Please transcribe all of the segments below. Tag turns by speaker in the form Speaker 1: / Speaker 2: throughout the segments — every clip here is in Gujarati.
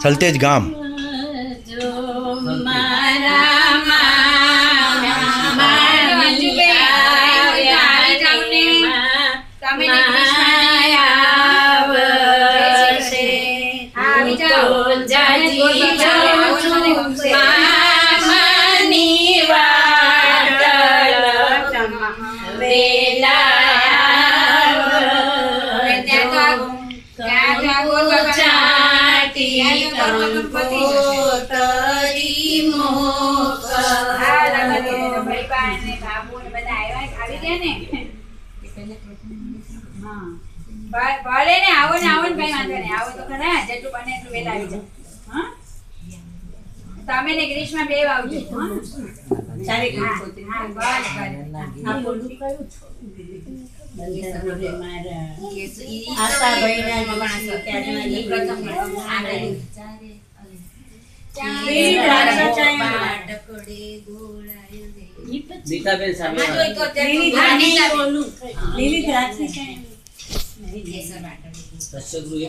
Speaker 1: થલતેજ ગામ
Speaker 2: ભલે ને આવો ને કઈ વાંધો નહીં, આવો તો ખરા જેટલું બને એટલું વેલા આવી જાવ. હા તમે ને ગ્રીષ્મા બે આવજો. ચારે હા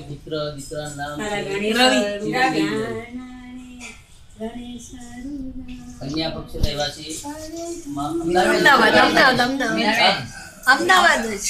Speaker 3: પુત્ર દીકરા નામ કન્યા પક્ષ રહેવાસી
Speaker 4: અમદાવાદ જ